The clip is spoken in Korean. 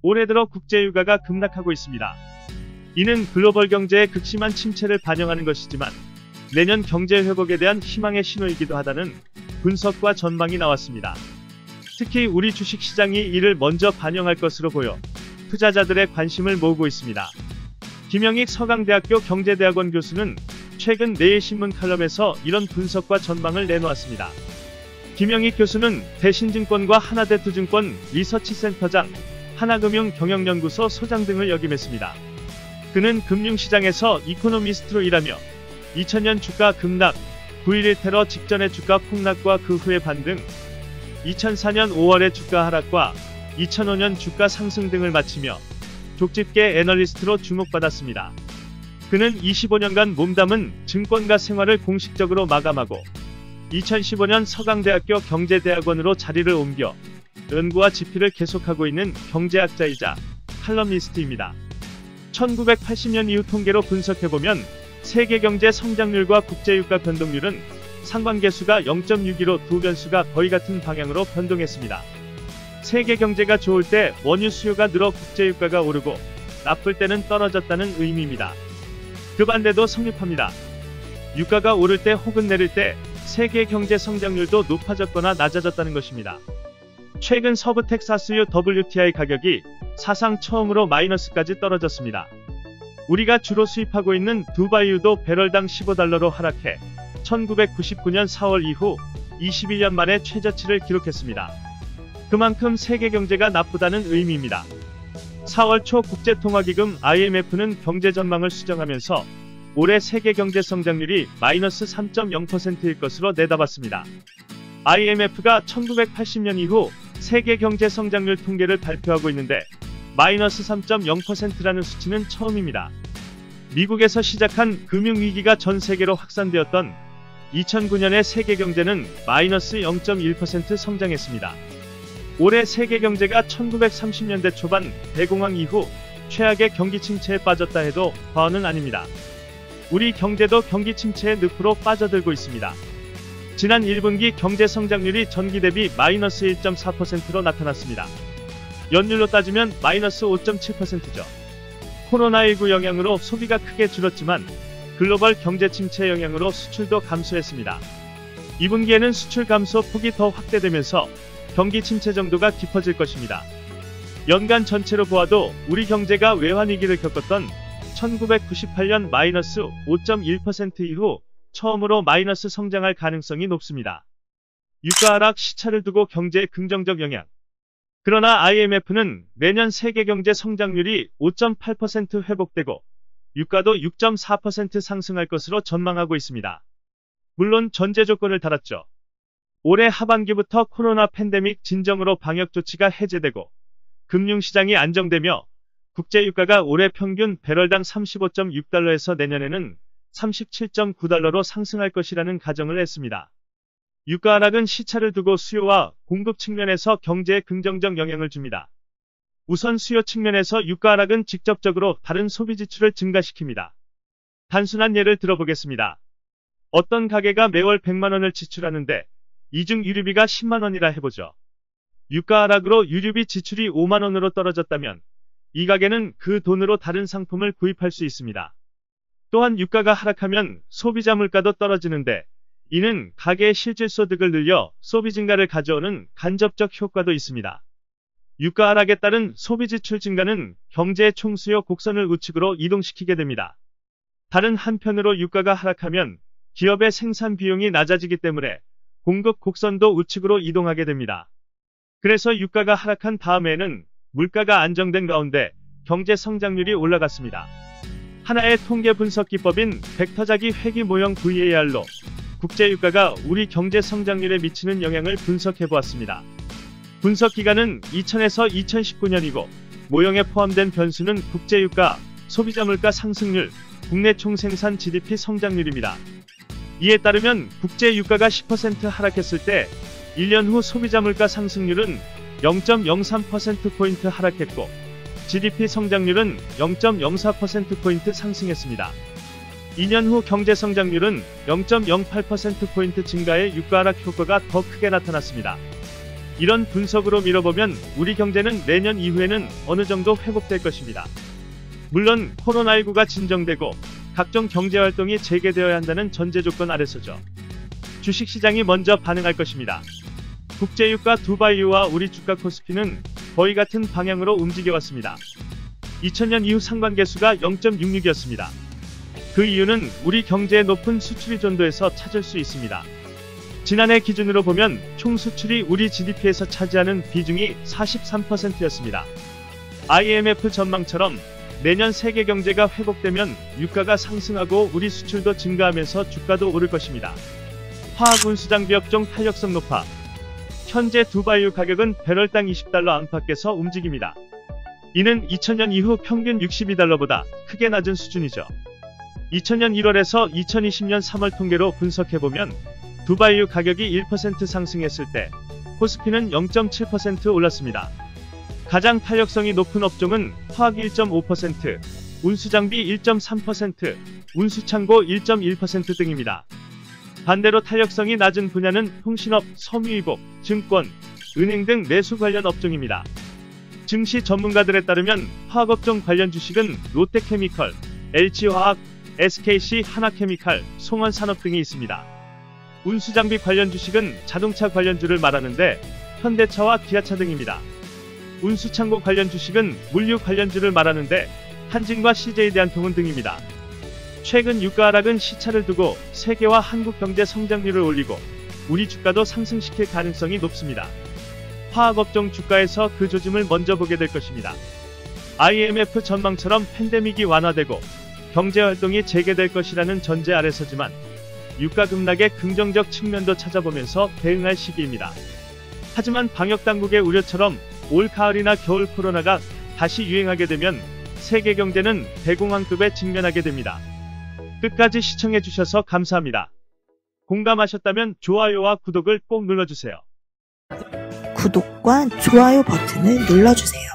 올해 들어 국제유가가 급락하고 있습니다. 이는 글로벌 경제의 극심한 침체를 반영하는 것이지만 내년 경제 회복에 대한 희망의 신호이기도 하다는 분석과 전망이 나왔습니다. 특히 우리 주식시장이 이를 먼저 반영할 것으로 보여 투자자들의 관심을 모으고 있습니다. 김영익 서강대학교 경제대학원 교수는 최근 내일신문 칼럼에서 이런 분석과 전망을 내놓았습니다. 김영익 교수는 대신증권과 하나대투증권 리서치센터장, 하나금융경영연구소 소장 등을 역임했습니다. 그는 금융시장에서 이코노미스트로 일하며 2000년 주가 급락, 9.11 테러 직전의 주가 폭락과 그 후의 반등, 2004년 5월의 주가 하락과 2005년 주가 상승 등을 마치며 족집게 애널리스트로 주목받았습니다. 그는 25년간 몸담은 증권가 생활을 공식적으로 마감하고 2015년 서강대학교 경제대학원으로 자리를 옮겨 연구와 집필을 계속하고 있는 경제학자이자 칼럼니스트입니다. 1980년 이후 통계로 분석해보면 세계 경제 성장률과 국제유가 변동률은 상관계수가 0.62로 두 변수가 거의 같은 방향으로 변동했습니다. 세계 경제가 좋을 때 원유 수요가 늘어 국제유가가 오르고 나쁠 때는 떨어졌다는 의미입니다. 그 반대도 성립합니다. 유가가 오를 때 혹은 내릴 때 세계 경제 성장률도 높아졌거나 낮아졌다는 것입니다. 최근 서부 텍사스유 WTI 가격이 사상 처음으로 마이너스까지 떨어졌습니다. 우리가 주로 수입하고 있는 두바이유도 배럴당 $15로 하락해 1999년 4월 이후 21년 만에 최저치를 기록했습니다. 그만큼 세계 경제가 나쁘다는 의미입니다. 4월 초 국제통화기금 IMF는 경제 전망을 수정하면서 올해 세계 경제 성장률이 마이너스 3.0%일 것으로 내다봤습니다. IMF가 1980년 이후 세계 경제 성장률 통계를 발표하고 있는데 마이너스 3.0%라는 수치는 처음입니다. 미국에서 시작한 금융위기가 전 세계로 확산되었던 2009년의 세계 경제는 마이너스 0.1% 성장했습니다. 올해 세계 경제가 1930년대 초반 대공황 이후 최악의 경기 침체에 빠졌다 해도 과언은 아닙니다. 우리 경제도 경기 침체의 늪으로 빠져들고 있습니다. 지난 1분기 경제 성장률이 전기 대비 마이너스 1.4%로 나타났습니다. 연율로 따지면 마이너스 5.7%죠. 코로나19 영향으로 소비가 크게 줄었지만 글로벌 경제 침체 영향으로 수출도 감소했습니다. 2분기에는 수출 감소 폭이 더 확대되면서 경기 침체 정도가 깊어질 것입니다. 연간 전체로 보아도 우리 경제가 외환위기를 겪었던 1998년 마이너스 5.1% 이후 처음으로 마이너스 성장할 가능성이 높습니다. 유가 하락 시차를 두고 경제에 긍정적 영향. 그러나 IMF는 내년 세계 경제 성장률이 5.8% 회복되고 유가도 6.4% 상승할 것으로 전망하고 있습니다. 물론 전제 조건을 달았죠. 올해 하반기부터 코로나 팬데믹 진정으로 방역 조치가 해제되고 금융시장이 안정되며 국제유가가 올해 평균 배럴당 $35.6에서 내년에는 $37.9로 상승할 것이라는 가정을 했습니다. 유가 하락은 시차를 두고 수요와 공급 측면에서 경제에 긍정적 영향을 줍니다. 우선 수요 측면에서 유가 하락은 직접적으로 다른 소비 지출을 증가시킵니다. 단순한 예를 들어보겠습니다. 어떤 가게가 매월 100만 원을 지출하는데 이 중 유류비가 10만 원이라 해보죠. 유가 하락으로 유류비 지출이 5만 원으로 떨어졌다면 이 가게는 그 돈으로 다른 상품을 구입할 수 있습니다. 또한 유가가 하락하면 소비자 물가도 떨어지는데 이는 가계의 실질소득을 늘려 소비 증가를 가져오는 간접적 효과도 있습니다. 유가 하락에 따른 소비 지출 증가는 경제의 총수요 곡선을 우측으로 이동시키게 됩니다. 다른 한편으로 유가가 하락하면 기업의 생산 비용이 낮아지기 때문에 공급 곡선도 우측으로 이동하게 됩니다. 그래서 유가가 하락한 다음에는 물가가 안정된 가운데 경제 성장률이 올라갔습니다. 하나의 통계 분석 기법인 벡터자기 회귀 모형 VAR로 국제유가가 우리 경제 성장률에 미치는 영향을 분석해 보았습니다. 분석 기간은 2000에서 2019년이고 모형에 포함된 변수는 국제유가, 소비자 물가 상승률, 국내 총생산 GDP 성장률입니다. 이에 따르면 국제유가가 10% 하락했을 때 1년 후 소비자 물가 상승률은 0.03%포인트 하락했고 GDP 성장률은 0.04%포인트 상승했습니다. 2년 후 경제 성장률은 0.08%포인트 증가의 유가 하락 효과가 더 크게 나타났습니다. 이런 분석으로 밀어보면 우리 경제는 내년 이후에는 어느 정도 회복될 것입니다. 물론 코로나19가 진정되고 각종 경제활동이 재개되어야 한다는 전제 조건 아래서죠. 주식시장이 먼저 반응할 것입니다. 국제유가 두바이유와 우리 주가 코스피는 거의 같은 방향으로 움직여왔습니다. 2000년 이후 상관계수가 0.66이었습니다. 그 이유는 우리 경제의 높은 수출 의존도에서 찾을 수 있습니다. 지난해 기준으로 보면 총 수출이 우리 GDP에서 차지하는 비중이 43%였습니다. IMF 전망처럼 내년 세계 경제가 회복되면 유가가 상승하고 우리 수출도 증가하면서 주가도 오를 것입니다. 화학 운수장비 업종 탄력성 높아 현재 두바이유 가격은 배럴당 20달러 안팎에서 움직입니다. 이는 2000년 이후 평균 62달러보다 크게 낮은 수준이죠. 2000년 1월에서 2020년 3월 통계로 분석해보면 두바이유 가격이 1% 상승했을 때 코스피는 0.7% 올랐습니다. 가장 탄력성이 높은 업종은 화학 1.5%, 운수장비 1.3%, 운수창고 1.1% 등입니다. 반대로 탄력성이 낮은 분야는 통신업, 섬유유복, 증권, 은행 등 내수 관련 업종입니다. 증시 전문가들에 따르면 화학업종 관련 주식은 롯데케미컬, LG화학, SKC 하나케미칼, 송원산업 등이 있습니다. 운수장비 관련 주식은 자동차 관련주를 말하는데 현대차와 기아차 등입니다. 운수창고 관련 주식은 물류 관련주를 말하는데 한진과 CJ대한통운 등입니다. 최근 유가 하락은 시차를 두고 세계와 한국 경제 성장률을 올리고 우리 주가도 상승시킬 가능성이 높습니다. 화학업종 주가에서 그 조짐을 먼저 보게 될 것입니다. IMF 전망처럼 팬데믹이 완화되고 경제활동이 재개될 것이라는 전제 아래서지만 유가 급락의 긍정적 측면도 찾아보면서 대응할 시기입니다. 하지만 방역당국의 우려처럼 올 가을이나 겨울 코로나가 다시 유행하게 되면 세계 경제는 대공황급에 직면하게 됩니다. 끝까지 시청해주셔서 감사합니다. 공감하셨다면 좋아요와 구독을 꼭 눌러주세요. 구독과 좋아요 버튼을 눌러주세요.